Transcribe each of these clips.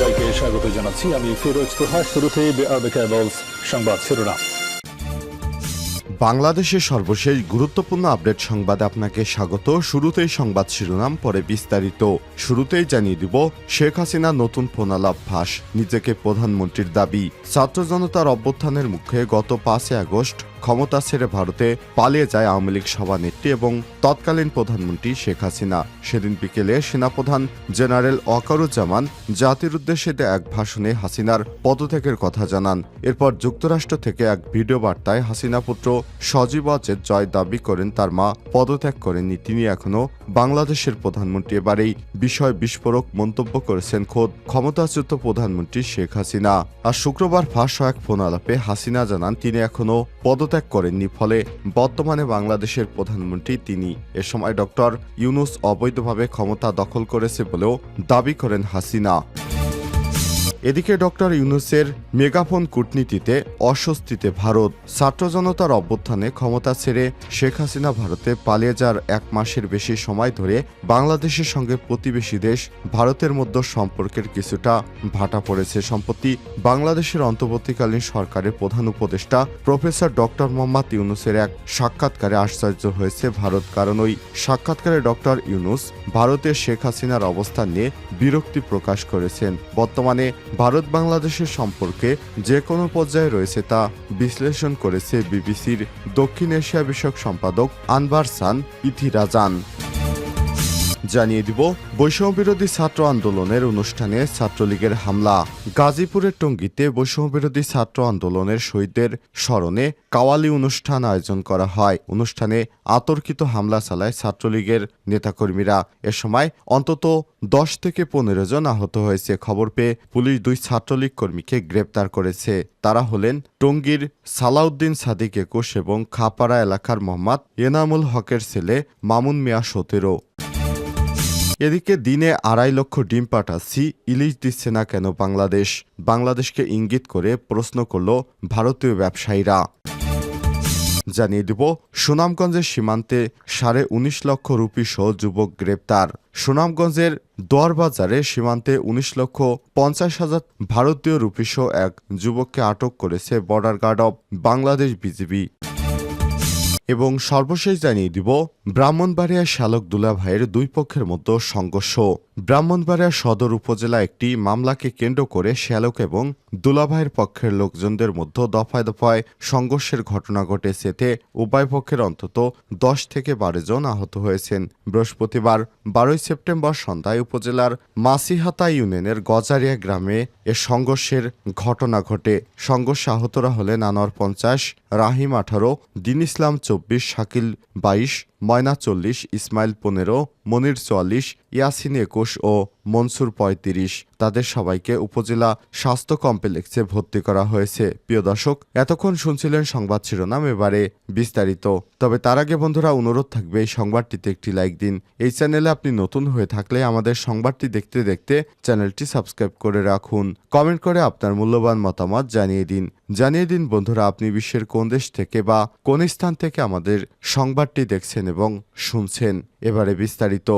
সবাইকে স্বাগত জানাচ্ছি। আমি ফিরোজ তোহা। শুরুতেই সংবাদ শিরোনাম। বাংলাদেশের সর্বশেষ গুরুত্বপূর্ণ আপডেট সংবাদে আপনাকে স্বাগত। শুরুতেই সংবাদ শিরোনাম, পরে বিস্তারিত। শুরুতেই জানিয়ে দিব, শেখ হাসিনা নতুন ফোনালাপ ফাঁস, নিজেকে প্রধানমন্ত্রীর দাবি। ছাত্র জনতার অভ্যুত্থানের মুখে গত 5 আগস্ট ক্ষমতা ছেড়ে ভারতে পালিয়ে যায় আওয়ামী লীগ সভানেত্রী এবং তৎকালীন প্রধানমন্ত্রী শেখ হাসিনা। সেদিন বিকেলে সেনাপ্রধান জেনারেল ওয়াকারুজ্জামান জাতির উদ্দেশ্যে এক ভাষণে হাসিনার পদত্যাগের কথা জানান। এরপর যুক্তরাষ্ট্র থেকে এক ভিডিও বার্তায় হাসিনা পুত্র সজীব ওয়াজেদ জয় দাবি করেন তার মা পদত্যাগ করেননি, তিনি এখনো বাংলাদেশের প্রধানমন্ত্রী। এবার এই বিষয়ে বিস্ফোরক মন্তব্য করেছেন খোদ ক্ষমতাচ্যুত প্রধানমন্ত্রী শেখ হাসিনা। আর শুক্রবার ফাঁস এক ফোন আলাপে হাসিনা জানান তিনি এখনো পদত্যাগ করেননি, ফলে বর্তমানে বাংলাদেশের প্রধানমন্ত্রী তিনি। এ সময় ডক্টর ইউনূস অবৈধভাবে ক্ষমতা দখল করেছে বলেও দাবি করেন হাসিনা। এদিকে ডক্টর ইউনূসের মেগাফোন কূটনীতিতে অস্বস্তিতে ভারত। ছাত্র জনতার অভ্যুত্থানে ক্ষমতা ছেড়ে শেখ হাসিনা ভারতে পালিয়ে যাওয়ার 1 মাসের বেশি সময় ধরে বাংলাদেশের সঙ্গে প্রতিবেশী দেশ ভারতের মধ্যে সম্পর্কের কিছুটা ভাটা পড়েছে। সম্প্রতি বাংলাদেশের অন্তর্বর্তীকালীন সরকারের প্রধান উপদেষ্টা প্রফেসর ডক্টর মোহাম্মদ ইউনূসের এক সাক্ষাৎকারে আশ্চর্য হয়েছে ভারত। কারণ ওই সাক্ষাৎকারে ডক্টর ইউনূস ভারতের শেখ হাসিনার অবস্থান নিয়ে বিরক্তি প্রকাশ করেছেন। বর্তমানে ভারত বাংলাদেশের সম্পর্কে যে কোনো পর্যায়ে রয়েছে তা বিশ্লেষণ করেছে বিবিসির দক্ষিণ এশিয়া বিষয়ক সম্পাদক আনভার সান ইথিরাজান। জানিয়ে দিব, বৈষম্যবিরোধী ছাত্র আন্দোলনের অনুষ্ঠানে ছাত্রলীগের হামলা। গাজীপুরের টঙ্গীতে বৈষম্যবিরোধী ছাত্র আন্দোলনের শহীদদের স্মরণে কাওয়ালি অনুষ্ঠান আয়োজন করা হয়। অনুষ্ঠানে আতর্কিত হামলা চালায় ছাত্রলীগের নেতাকর্মীরা। এ সময় অন্তত 10 থেকে 15 জন আহত হয়েছে। খবর পেয়ে পুলিশ 2 ছাত্রলীগ কর্মীকে গ্রেপ্তার করেছে। তারা হলেন টঙ্গীর সালাউদ্দিন সাদিক 21 এবং খাপাড়া এলাকার মোহাম্মদ এনামুল হকের ছেলে মামুন মিয়া 17। এদিকে দিনে 2.5 লক্ষ ডিম পাঠাচ্ছি, ইলিশ দিচ্ছে না কেন বাংলাদেশ? বাংলাদেশকে ইঙ্গিত করে প্রশ্ন করল ভারতীয় ব্যবসায়ীরা। জানিয়ে দিব, সুনামগঞ্জের সীমান্তে 19.5 লক্ষ রুপি সহ যুবক গ্রেপ্তার। সুনামগঞ্জের দোয়ারবাজারে সীমান্তে 19,50,000 ভারতীয় রুপি সহ এক যুবককে আটক করেছে border guard of Bangladesh BGB. এবং সর্বশেষ জানিয়ে দিব, ব্রাহ্মণবাড়িয়া শালক দুলাভাইয়ের 2 পক্ষের মধ্যে সংঘর্ষ। ব্রাহ্মণবাড়িয়া সদর উপজেলা একটি মামলাকে কেন্দ্র করে শ্যালক এবং দুলাভাইয়ের পক্ষের লোকজনদের মধ্যে দফায় দফায় সংঘর্ষের ঘটনা ঘটেছে। এতে উভয় পক্ষের অন্তত 10 থেকে 12 জন আহত হয়েছেন। বৃহস্পতিবার 12 সেপ্টেম্বর সন্ধ্যায় উপজেলার মাসিহাতা ইউনিয়নের গজারিয়া গ্রামে এ সংঘর্ষের ঘটনা ঘটে। সংঘর্ষে আহতরা হলেন আনোয়ার 50, রাহিম 18, দিন ইসলাম 24, শাকিল 22, ময়না 40, ইসমাইল 15, মনির 44, ইয়াসিন 21 ও মনসুর 35। তাদের সবাইকে উপজেলা স্বাস্থ্য কমপ্লেক্সে ভর্তি করা হয়েছে। প্রিয় দর্শক, এতক্ষণ শুনছিলেন সংবাদ শিরোনাম, এবারে বিস্তারিত। তবে তার আগে বন্ধুরা, অনুরোধ থাকবে এই সংবাদটিতে একটি লাইক দিন। এই চ্যানেলে আপনি নতুন হয়ে থাকলে আমাদের সংবাদটি দেখতে দেখতে চ্যানেলটি সাবস্ক্রাইব করে রাখুন। কমেন্ট করে আপনার মূল্যবান মতামত জানিয়ে দিন বন্ধুরা, আপনি বিশ্বের কোন দেশ থেকে বা কোন স্থান থেকে আমাদের সংবাদটি দেখছেন এবং শুনছেন। এবারে বিস্তারিত।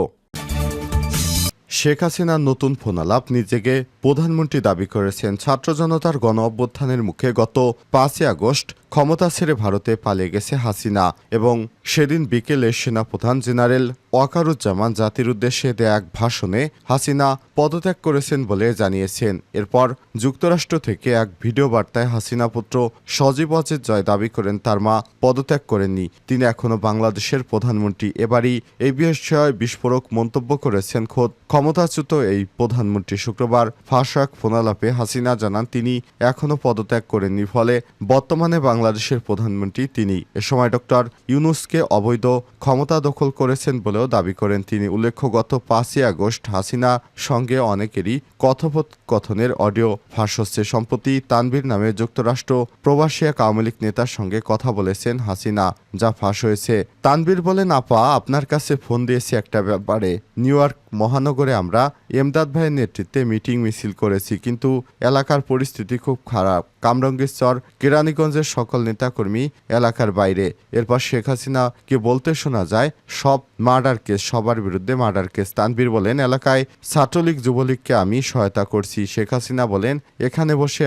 শেখ হাসিনার নতুন ফোনালাপ, নিজেকে প্রধানমন্ত্রী দাবি করেছেন। ছাত্র জনতার গণ অভ্যুত্থানের মুখে গত 5 আগস্ট ক্ষমতা ছেড়ে ভারতে পালিয়ে গেছে হাসিনা এবং সেদিন বিকেলে সেনাপ্রধান জেনারেল ওয়াকারুজ্জামান জাতির উদ্দেশ্যে দেয়া এক ভাষণে হাসিনা পদত্যাগ করেছেন বলে জানিয়েছেন। এরপর যুক্তরাষ্ট্র থেকে এক ভিডিও বার্তায় হাসিনা পুত্র সজীব ওয়াজেদ জয় দাবি করেন তার মা পদত্যাগ করেননি, তিনি এখনো বাংলাদেশের প্রধানমন্ত্রী। এবারই এই বিষয়ে বিস্ফোরক মন্তব্য করেছেন খোদ ক্ষমতাচ্যুত এই প্রধানমন্ত্রী। শুক্রবার ফাঁস এক ফোনালাপে হাসিনা জানান তিনি এখনো পদত্যাগ করেননি, ফলে বর্তমানে বাংলাদেশের প্রধানমন্ত্রী তিনি। এ সময় ডক্টর ইউনূসকে অবৈধ ক্ষমতা দখল করেছেন বলেও দাবি করেন তিনি। উল্লেখ্য, গত 5 আগস্ট হাসিনা সঙ্গে অনেকেরই কথোপকথনের অডিও ফাঁস হচ্ছে। সম্প্রতি তানভীর নামে যুক্তরাষ্ট্র প্রবাসী এক আওয়ামী লীগ নেতার সঙ্গে কথা বলেছেন হাসিনা, যা ফাঁস হয়েছে। তানভীর বলেন, আপা, আপনার কাছে ফোন দিয়েছি একটা ব্যাপারে। নিউ ইয়র্ক মহানগরে আমরা এমদাদ ভাইয়ের নেতৃত্বে মিছিল করেছি, কিন্তু এলাকার পরিস্থিতি খুব খারাপ। কামরাঙ্গীরচর, কেরানীগঞ্জের সকল সকল নেতাকর্মী এলাকার বাইরে। এরপর শেখ হাসিনাকে বলতে শোনা যায়, সব মার্ডার কেস, সবার বিরুদ্ধে মার্ডার কেস। তানভীর বলেন, এলাকায় ছাত্রলীগ যুবলীগকে আমি সহায়তা করছি। শেখ হাসিনা বলেন, এখানে বসে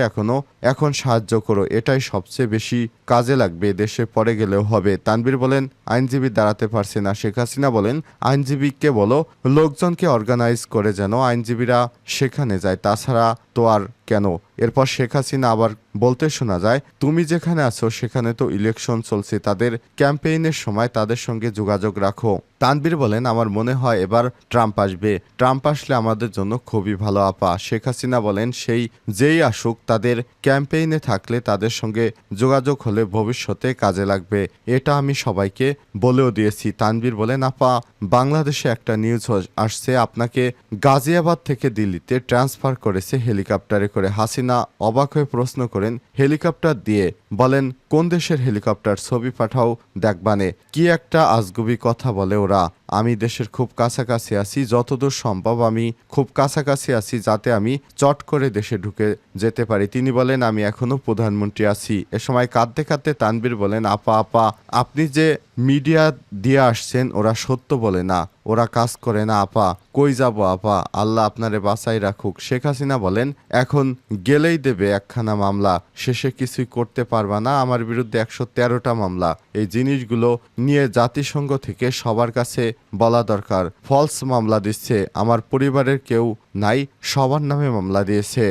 এখন সাহায্য করো, এটাই সবচেয়ে বেশি কাজে লাগবে, দেশে পরে গেলেও হবে। তানভীর বলেন, আইনজীবী দাঁড়াতে পারছে না। শেখ হাসিনা বলেন, আইনজীবীকে বলো লোকজনকে অর্গানাইজ করে যেন আইনজীবীরা সেখানে যায়, তাছাড়া তো আর কেন। এরপর শেখ হাসিনা আবার বলতে শোনা যায়, তুমি যেখানে আছো সেখানে তো ইলেকশন চলছে, তাদের ক্যাম্পেইনের সময় তাদের সঙ্গে যোগাযোগ রাখো। তানভীর বলেন, আমার মনে হয় এবার ট্রাম্প আসবে, ট্রাম্প আসলে আমাদের জন্য খুবই ভালো আপা। শেখ হাসিনা বলেন, সেই যেই আসুক, তাদের ক্যাম্পেইনে থাকলে তাদের সঙ্গে যোগাযোগ হলে ভবিষ্যতে কাজে লাগবে, এটা আমি সবাইকে বলেও দিয়েছি। তানভীর বলেন, আপা বাংলাদেশে একটা নিউজ আসছে, আপনাকে গাজিয়াবাদ থেকে দিল্লিতে ট্রান্সফার করেছে হেলিকপ্টারে করে। হাসিনা অবাক হয়ে প্রশ্ন করেন, হেলিকপ্টার দিয়ে? বলেন, কোন দেশের হেলিকপ্টার, ছবি পাঠাও দেখবানে। কি একটা আজগুবি কথা বলে ওরা। আমি দেশের খুব কাছাকাছি আছি, যতদূর সম্ভব আমি খুব কাছাকাছি আছি, যাতে আমি চট করে দেশে ঢুকে যেতে পারি। তিনি বলেন, আমি এখনো প্রধানমন্ত্রী আছি। এ সময় কাঁদতে কাঁদতে তানভীর বলেন, আপা আপনি যে মিডিয়া দিয়ে আসছেন, ওরা সত্য বলে না, ওরা কাজ করে না আপা। কই যাব আপা, আল্লাহ আপনারে বাঁচাই রাখুক। শেখ হাসিনা বলেন, এখন গেলেই দেবে একখানা মামলা, শেষে কিছুই করতে পারবা না, আমার বিরুদ্ধে 113টা মামলা। এই জিনিসগুলো নিয়ে জাতিসংঘ থেকে সবার কাছে বলা দরকার। ফলস মামলা দিচ্ছে, আমার পরিবারের কেউ নাই, সবার নামে মামলা দিয়েছে।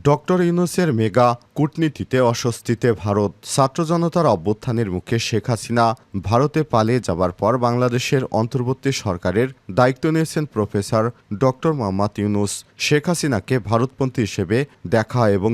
ডক্টর ইউনূসের মেগা কূটনীতিতে অস্বস্তিতে ভারত। ছাত্র জনতার অভ্যুত্থানের মুখে শেখ হাসিনা ভারতে পালিয়ে যাবার পর বাংলাদেশের অন্তর্বর্তী সরকারের দায়িত্ব নিয়েছেন প্রফেসর ডক্টর মোহাম্মদ ইউনূস। শেখ হাসিনাকে ভারতপন্থী হিসেবে দেখা এবং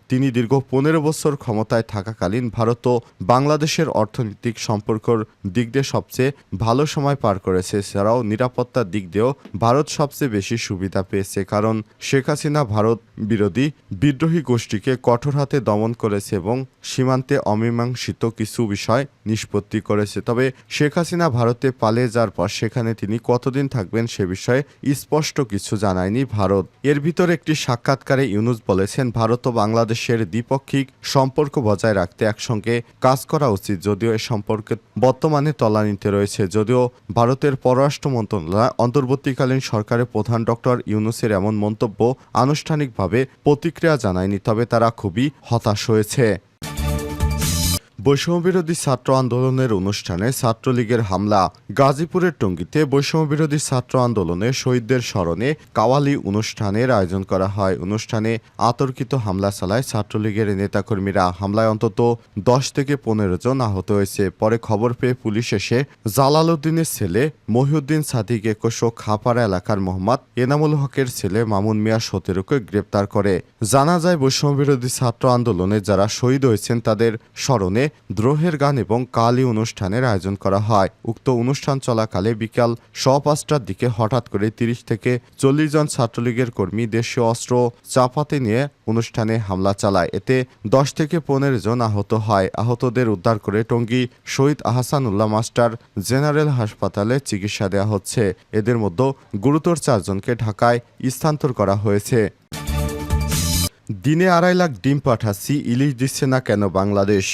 তিনি দীর্ঘ 15 বছর ক্ষমতায় থাকাকালীন ভারত ও বাংলাদেশের অর্থনৈতিক সম্পর্কর দিক দিয়ে সবচেয়ে ভালো সময় পার করেছে। এছাড়াও নিরাপত্তার দিক দিয়েও ভারত সবচেয়ে বেশি সুবিধা পেয়েছে, কারণ শেখ হাসিনা ভারত বিরোধী বিদ্রোহী গোষ্ঠীকে কঠোর হাতে দমন করেছে এবং সীমান্তে অমীমাংসিত কিছু বিষয় নিষ্পত্তি করেছে। তবে শেখ হাসিনা ভারতে পালিয়ে যাওয়ার পর সেখানে তিনি কতদিন থাকবেন সে বিষয়ে স্পষ্ট কিছু জানায়নি ভারত। এর ভিতর একটি সাক্ষাৎকারে ইউনূস বলেছেন, ভারত ও বাংলাদেশের দ্বিপাক্ষিক সম্পর্ক বজায় রাখতে একসঙ্গে কাজ করা উচিত, যদিও এ সম্পর্কে বর্তমানে তলানিতে রয়েছে। যদিও ভারতের পররাষ্ট্র মন্ত্রণালয় অন্তর্বর্তীকালীন সরকারের প্রধান ডক্টর ইউনূসের এমন মন্তব্য আনুষ্ঠানিকভাবে প্রতিক্রিয়া জানায়নি, তবে তারা খুবই হতাশ হয়েছে। বৈষম্যবিরোধী ছাত্র আন্দোলনের অনুষ্ঠানে ছাত্রলীগের হামলা। গাজীপুরের টঙ্গীতে বৈষম্যবিরোধী ছাত্র আন্দোলনে শহীদদের স্মরণে কাওয়ালি অনুষ্ঠানের আয়োজন করা হয়। অনুষ্ঠানে আতর্কিত হামলা চালায় ছাত্রলীগের নেতাকর্মীরা। হামলায় অন্তত 10 থেকে 15 জন আহত হয়েছে। পরে খবর পেয়ে পুলিশ এসে জালালউদ্দিনের ছেলে মহিউদ্দিন সাদিক 21 ও খাপাড়া এলাকার মোহাম্মদ এনামুল হকের ছেলে মামুন মিয়া 17কে গ্রেপ্তার করে। জানা যায়, বৈষম্যবিরোধী ছাত্র আন্দোলনে যারা শহীদ হয়েছেন তাদের স্মরণে দ্রোহের গান এবং কালি অনুষ্ঠানের আয়োজন করা হয়। উক্ত অনুষ্ঠান চলাকালে বিকাল 5:15টার দিকে হঠাৎ করে 30 থেকে 40 জন ছাত্রলীগের কর্মী দেশীয় অস্ত্র চাপাতি নিয়ে অনুষ্ঠানে হামলা চালায়। এতে 10 থেকে 15 জন আহত হয়। আহতদের উদ্ধার করে টঙ্গী শহীদ আহসানুল্লাহ মাস্টার জেনারেল হাসপাতালে চিকিৎসা দেওয়া হচ্ছে। এদের মধ্যে গুরুতর 4 জনকে ঢাকায় স্থানান্তর করা হয়েছে। দিনে 2.5 লাখ ডিম পাঠাচ্ছি, ইলিশ দিচ্ছে না কেন বাংলাদেশ?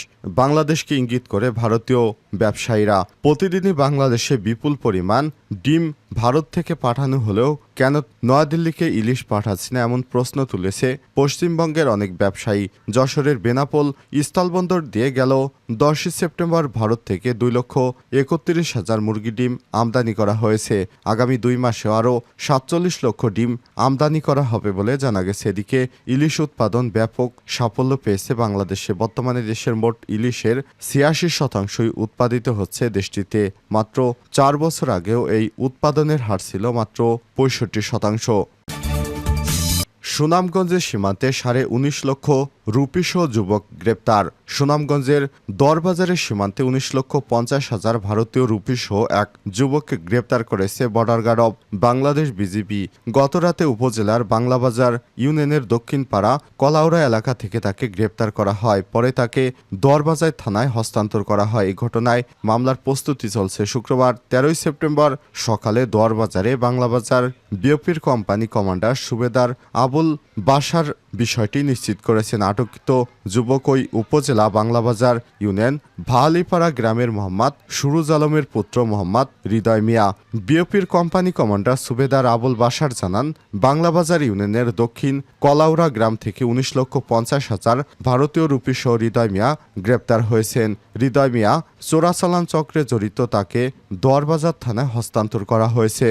বাংলাদেশকে ইঙ্গিত করে ভারতীয় ব্যবসায়ীরা। প্রতিদিনই বাংলাদেশে বিপুল পরিমাণ ডিম ভারত থেকে পাঠানো হলেও কেন নয়াদিল্লিকে ইলিশ পাঠাচ্ছে না, এমন প্রশ্ন তুলেছে পশ্চিমবঙ্গের অনেক ব্যবসায়ী। যশোরের বেনাপোল স্থলবন্দর দিয়ে গেল 10 সেপ্টেম্বর ভারত থেকে 2,31,000 মুরগি ডিম আমদানি করা হয়েছে। আগামী 2 মাসে আরও 47 লক্ষ ডিম আমদানি করা হবে বলে জানা গেছে। এদিকে ইলিশ উৎপাদন ব্যাপক সাফল্য পেয়েছে বাংলাদেশে। বর্তমানে দেশের মোট ইলিশের 86% উৎপাদিত হচ্ছে দেশটিতে। মাত্র 4 বছর আগেও এই উৎপাদনের হার ছিল মাত্র 65%। সুনামগঞ্জের সীমান্তে 19.5 লক্ষ রুপিসহ যুবক গ্রেপ্তার। সুনামগঞ্জের দরবাজারের সীমান্তে 19,50,000 ভারতীয় রুপিসহ এক যুবককে গ্রেপ্তার করেছে border guard of Bangladesh BGB. গতরাতে উপজেলার বাংলাবাজার ইউনিয়নের দক্ষিণপাড়া কলাউড়া এলাকা থেকে তাকে গ্রেপ্তার করা হয়। পরে তাকে দরবাজার থানায় হস্তান্তর করা হয়। এই ঘটনায় মামলার প্রস্তুতি চলছে। শুক্রবার 13 সেপ্টেম্বর সকালে দরবাজারে বাংলাবাজার বিওপির কোম্পানি কমান্ডার সুবেদার আবুল বাশার বিষয়টি নিশ্চিত করেছেন। আটককৃত যুবক ওই উপজেলা বাংলাবাজার ইউনিয়ন ভাহালিপাড়া গ্রামের মোহাম্মদ সুরুজ আলমের পুত্র মোহাম্মদ হৃদয় মিয়া। বিওপির কোম্পানি কমান্ডার সুবেদার আবুল বাশার জানান, বাংলাবাজার ইউনিয়নের দক্ষিণ কলাউড়া গ্রাম থেকে 19,50,000 ভারতীয় রুপি সহ হৃদয় মিয়া গ্রেপ্তার হয়েছেন। হৃদয় মিয়া চোরাচালান চক্রে জড়িত, তাকে দোয়ারবাজার থানায় হস্তান্তর করা হয়েছে।